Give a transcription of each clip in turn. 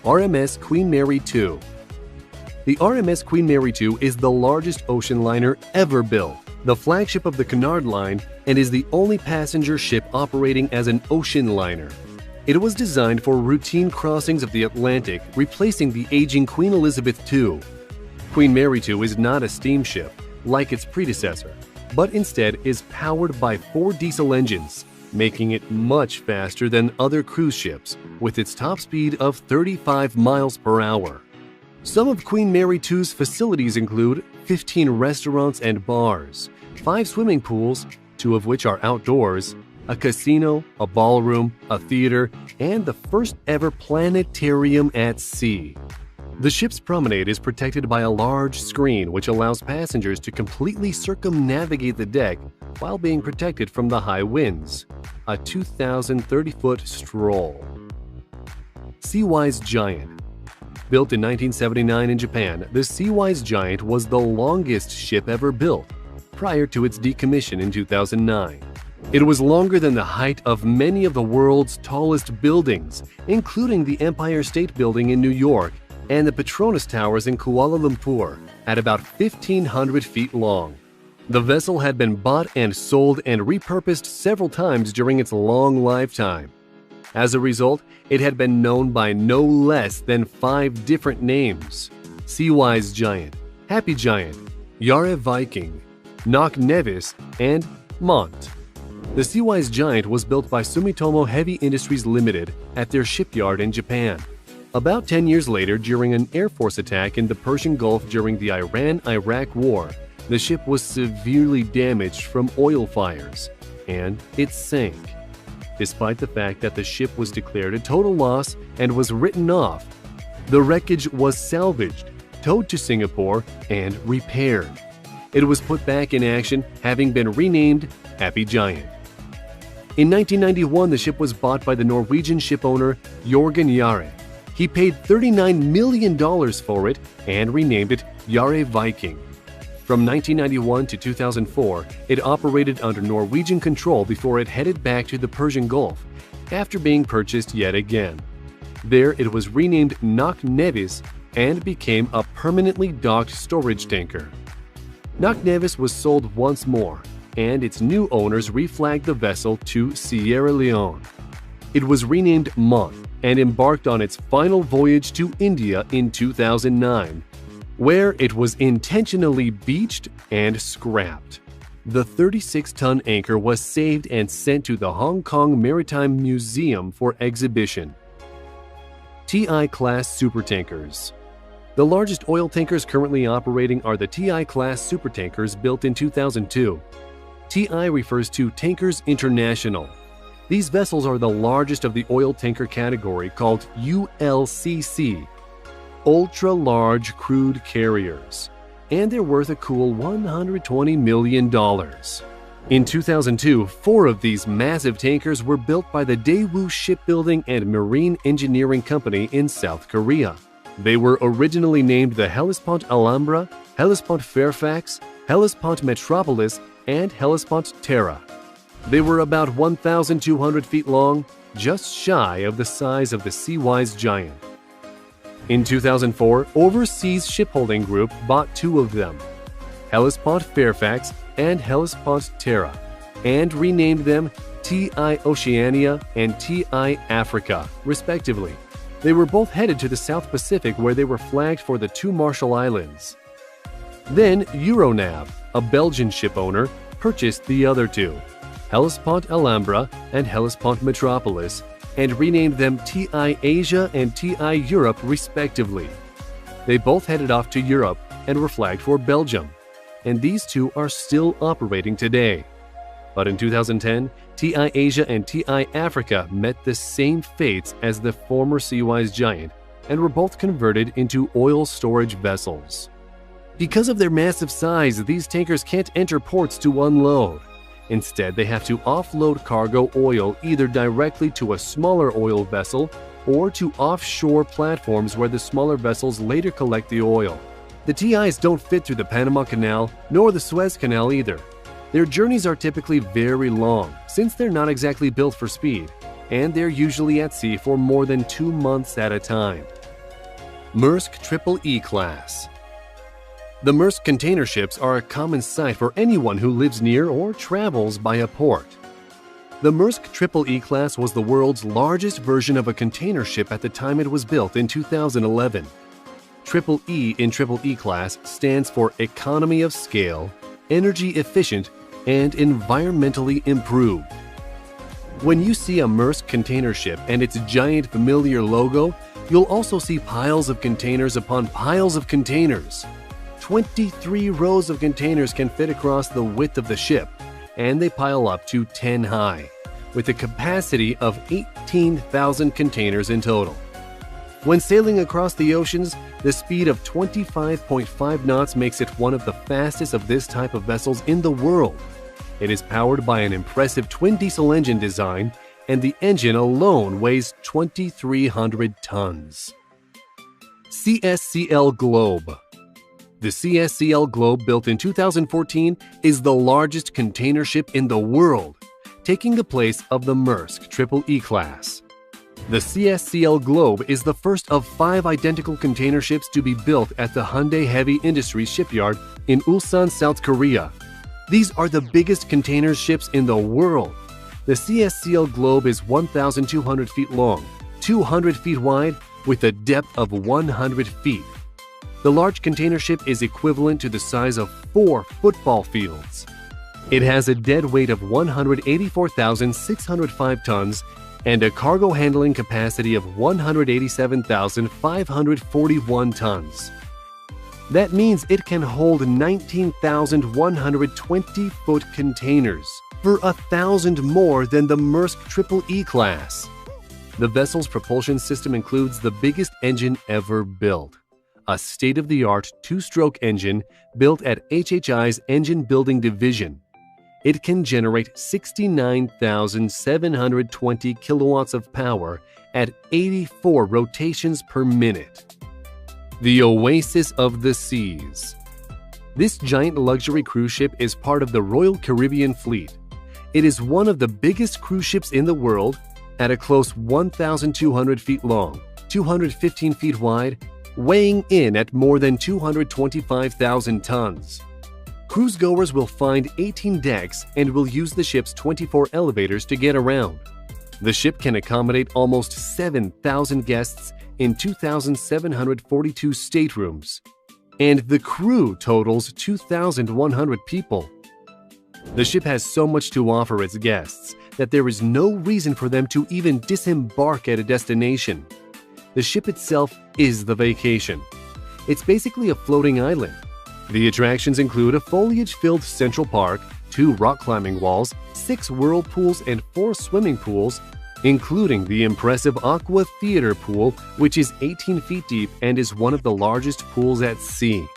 RMS Queen Mary II. The RMS Queen Mary II is the largest ocean liner ever built, the flagship of the Cunard Line, and is the only passenger ship operating as an ocean liner. It was designed for routine crossings of the Atlantic, replacing the aging Queen Elizabeth II. Queen Mary II is not a steamship, like its predecessor, but instead is powered by 4 diesel engines, making it much faster than other cruise ships, with its top speed of 35 miles per hour. Some of Queen Mary II's facilities include 15 restaurants and bars, 5 swimming pools, 2 of which are outdoors, a casino, a ballroom, a theater, and the first ever planetarium at sea. The ship's promenade is protected by a large screen which allows passengers to completely circumnavigate the deck while being protected from the high winds. A 2,030-foot stroll. Seawise Giant. Built in 1979 in Japan, the Seawise Giant was the longest ship ever built, prior to its decommission in 2009. It was longer than the height of many of the world's tallest buildings, including the Empire State Building in New York and the Petronas Towers in Kuala Lumpur, at about 1,500 feet long. The vessel had been bought and sold and repurposed several times during its long lifetime. As a result, it had been known by no less than 5 different names: Seawise Giant, Happy Giant, Yare Viking, Knock Nevis, and Mont. The Seawise Giant was built by Sumitomo Heavy Industries Limited at their shipyard in Japan. About 10 years later, during an Air Force attack in the Persian Gulf during the Iran-Iraq War, the ship was severely damaged from oil fires, and it sank. Despite the fact that the ship was declared a total loss and was written off, the wreckage was salvaged, towed to Singapore, and repaired. It was put back in action, having been renamed Happy Giant. In 1991, the ship was bought by the Norwegian shipowner Jorgen Yare. He paid $39 million for it and renamed it Yare Viking. From 1991 to 2004, it operated under Norwegian control before it headed back to the Persian Gulf, after being purchased yet again. There it was renamed Knock Nevis and became a permanently docked storage tanker. Knock Nevis was sold once more, and its new owners reflagged the vessel to Sierra Leone. It was renamed Mont and embarked on its final voyage to India in 2009, where it was intentionally beached and scrapped. The 36-ton anchor was saved and sent to the Hong Kong Maritime Museum for exhibition. TI-class supertankers. The largest oil tankers currently operating are the TI-class supertankers built in 2002. TI refers to Tankers International. These vessels are the largest of the oil tanker category, called ULCC, ultra-large crude carriers, and they're worth a cool $120 million. In 2002, 4 of these massive tankers were built by the Daewoo Shipbuilding and Marine Engineering Company in South Korea. They were originally named the Hellespont Alhambra, Hellespont Fairfax, Hellespont Metropolis, and Hellespont Terra. They were about 1,200 feet long, just shy of the size of the Seawise Giant. In 2004, Overseas Shipholding Group bought 2 of them, Hellespont Fairfax and Hellespont Terra, and renamed them TI Oceania and TI Africa, respectively. They were both headed to the South Pacific, where they were flagged for the 2 Marshall Islands. Then Euronav, a Belgian shipowner, purchased the other 2, Hellespont Alhambra and Hellespont Metropolis, and renamed them TI Asia and TI Europe respectively. They both headed off to Europe and were flagged for Belgium, and these 2 are still operating today. But in 2010, TI Asia and TI Africa met the same fates as the former Seawise Giant and were both converted into oil storage vessels. Because of their massive size, these tankers can't enter ports to unload. Instead, they have to offload cargo oil either directly to a smaller oil vessel or to offshore platforms where the smaller vessels later collect the oil. The TIs don't fit through the Panama Canal nor the Suez Canal either. Their journeys are typically very long, since they're not exactly built for speed, and they're usually at sea for more than 2 months at a time. Maersk Triple E Class. The Maersk container ships are a common sight for anyone who lives near or travels by a port. The Maersk Triple E Class was the world's largest version of a container ship at the time it was built in 2011. Triple E in Triple E Class stands for economy of scale, energy efficient, and environmentally improved. When you see a Maersk container ship and its giant familiar logo, you'll also see piles of containers upon piles of containers. 23 rows of containers can fit across the width of the ship, and they pile up to 10 high, with a capacity of 18,000 containers in total. When sailing across the oceans, the speed of 25.5 knots makes it one of the fastest of this type of vessels in the world. It is powered by an impressive twin diesel engine design, and the engine alone weighs 2,300 tons. CSCL Globe. The CSCL Globe, built in 2014, is the largest container ship in the world, taking the place of the Maersk Triple E Class. The CSCL Globe is the first of 5 identical container ships to be built at the Hyundai Heavy Industries shipyard in Ulsan, South Korea. These are the biggest container ships in the world. The CSCL Globe is 1,200 feet long, 200 feet wide, with a depth of 100 feet. The large container ship is equivalent to the size of 4 football fields. It has a dead weight of 184,605 tons and a cargo handling capacity of 187,541 tons. That means it can hold 19,120-foot containers, for 1,000 more than the Maersk Triple E Class. The vessel's propulsion system includes the biggest engine ever built, a state-of-the-art 2-stroke engine built at HHI's Engine Building Division. It can generate 69,720 kilowatts of power at 84 rotations per minute. The Oasis of the Seas. This giant luxury cruise ship is part of the Royal Caribbean Fleet. It is one of the biggest cruise ships in the world, at a close 1,200 feet long, 215 feet wide, weighing in at more than 225,000 tons. Cruisegoers will find 18 decks and will use the ship's 24 elevators to get around. The ship can accommodate almost 7,000 guests in 2,742 staterooms, and the crew totals 2,100 people. The ship has so much to offer its guests that there is no reason for them to even disembark at a destination. The ship itself is the vacation. It's basically a floating island. The attractions include a foliage-filled Central Park, 2 rock-climbing walls, 6 whirlpools, and 4 swimming pools, including the impressive Aqua Theater Pool, which is 18 feet deep and is one of the largest pools at sea.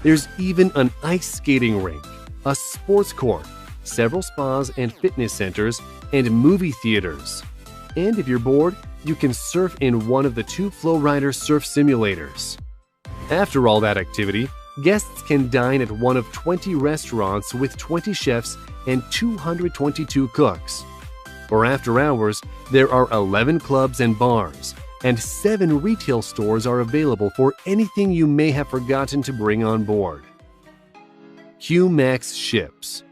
There's even an ice skating rink, a sports court, several spas and fitness centers, and movie theaters. And if you're bored, you can surf in one of the 2 Flowrider surf simulators. After all that activity, guests can dine at one of 20 restaurants with 20 chefs and 222 cooks. For after hours, there are 11 clubs and bars, and 7 retail stores are available for anything you may have forgotten to bring on board. Q-Max ships.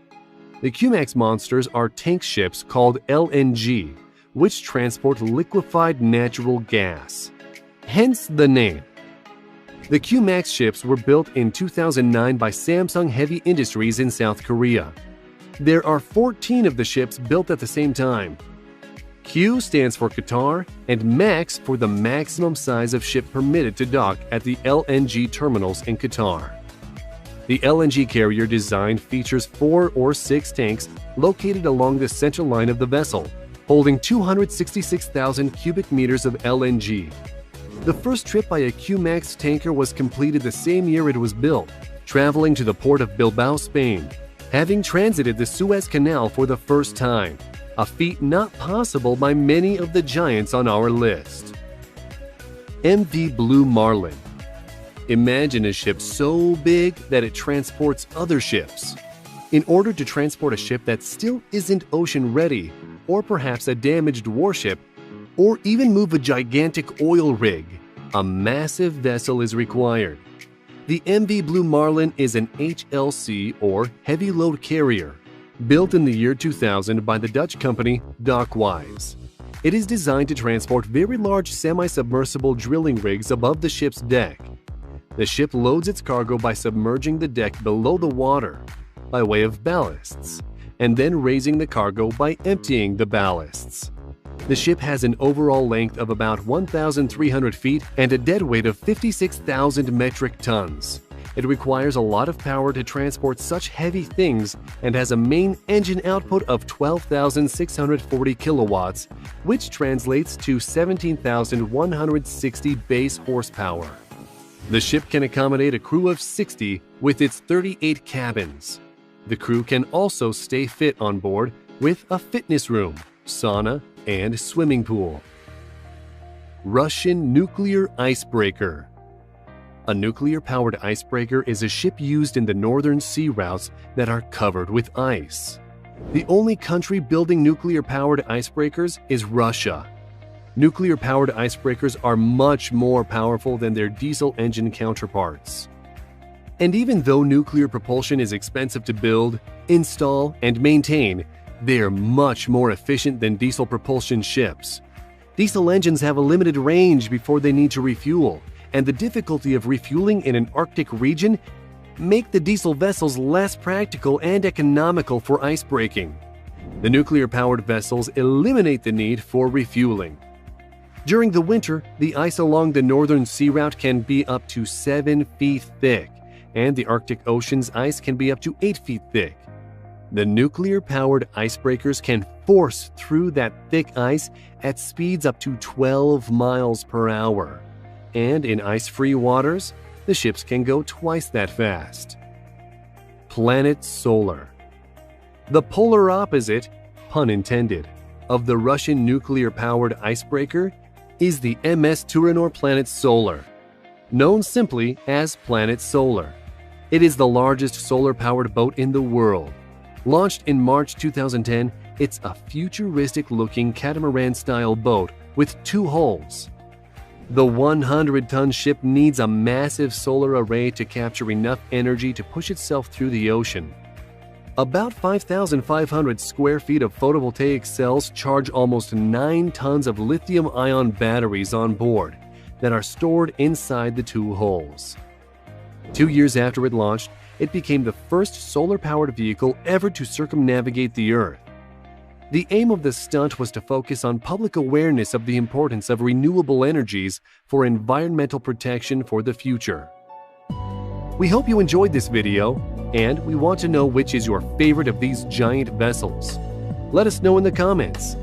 The Q-Max monsters are tank ships called LNG, which transport liquefied natural gas. Hence the name. The Q-Max ships were built in 2009 by Samsung Heavy Industries in South Korea. There are 14 of the ships built at the same time. Q stands for Qatar and Max for the maximum size of ship permitted to dock at the LNG terminals in Qatar. The LNG carrier design features 4 or 6 tanks located along the central line of the vessel, holding 266,000 cubic meters of LNG. The first trip by a Q-Max tanker was completed the same year it was built, traveling to the port of Bilbao, Spain, having transited the Suez Canal for the first time, a feat not possible by many of the giants on our list. MV Blue Marlin. Imagine a ship so big that it transports other ships. In order to transport a ship that still isn't ocean-ready, or perhaps a damaged warship, or even move a gigantic oil rig, a massive vessel is required. The MV Blue Marlin is an HLC or heavy load carrier, built in the year 2000 by the Dutch company Dockwise. It is designed to transport very large semi-submersible drilling rigs above the ship's deck. The ship loads its cargo by submerging the deck below the water by way of ballasts, and then raising the cargo by emptying the ballasts. The ship has an overall length of about 1,300 feet and a dead weight of 56,000 metric tons. It requires a lot of power to transport such heavy things and has a main engine output of 12,640 kilowatts, which translates to 17,160 base horsepower. The ship can accommodate a crew of 60 with its 38 cabins. The crew can also stay fit on board with a fitness room, sauna, and swimming pool. Russian nuclear icebreaker. A nuclear-powered icebreaker is a ship used in the northern sea routes that are covered with ice. The only country building nuclear-powered icebreakers is Russia. Nuclear-powered icebreakers are much more powerful than their diesel engine counterparts. And even though nuclear propulsion is expensive to build, install, and maintain, they are much more efficient than diesel propulsion ships. Diesel engines have a limited range before they need to refuel, and the difficulty of refueling in an Arctic region make the diesel vessels less practical and economical for icebreaking. The nuclear-powered vessels eliminate the need for refueling. During the winter, the ice along the northern sea route can be up to 7 feet thick, and the Arctic Ocean's ice can be up to 8 feet thick. The nuclear-powered icebreakers can force through that thick ice at speeds up to 12 miles per hour. And in ice-free waters, the ships can go twice that fast. Planet Solar. The polar opposite, pun intended, of the Russian nuclear-powered icebreaker is the MS Turanor Planet Solar, known simply as Planet Solar. It is the largest solar-powered boat in the world. Launched in March 2010, it's a futuristic-looking catamaran-style boat with 2 hulls. The 100-ton ship needs a massive solar array to capture enough energy to push itself through the ocean. About 5,500 square feet of photovoltaic cells charge almost 9 tons of lithium-ion batteries on board that are stored inside the 2 hulls. 2 years after it launched, it became the first solar-powered vehicle ever to circumnavigate the Earth. The aim of the stunt was to focus on public awareness of the importance of renewable energies for environmental protection for the future. We hope you enjoyed this video, and we want to know which is your favorite of these giant vessels. Let us know in the comments.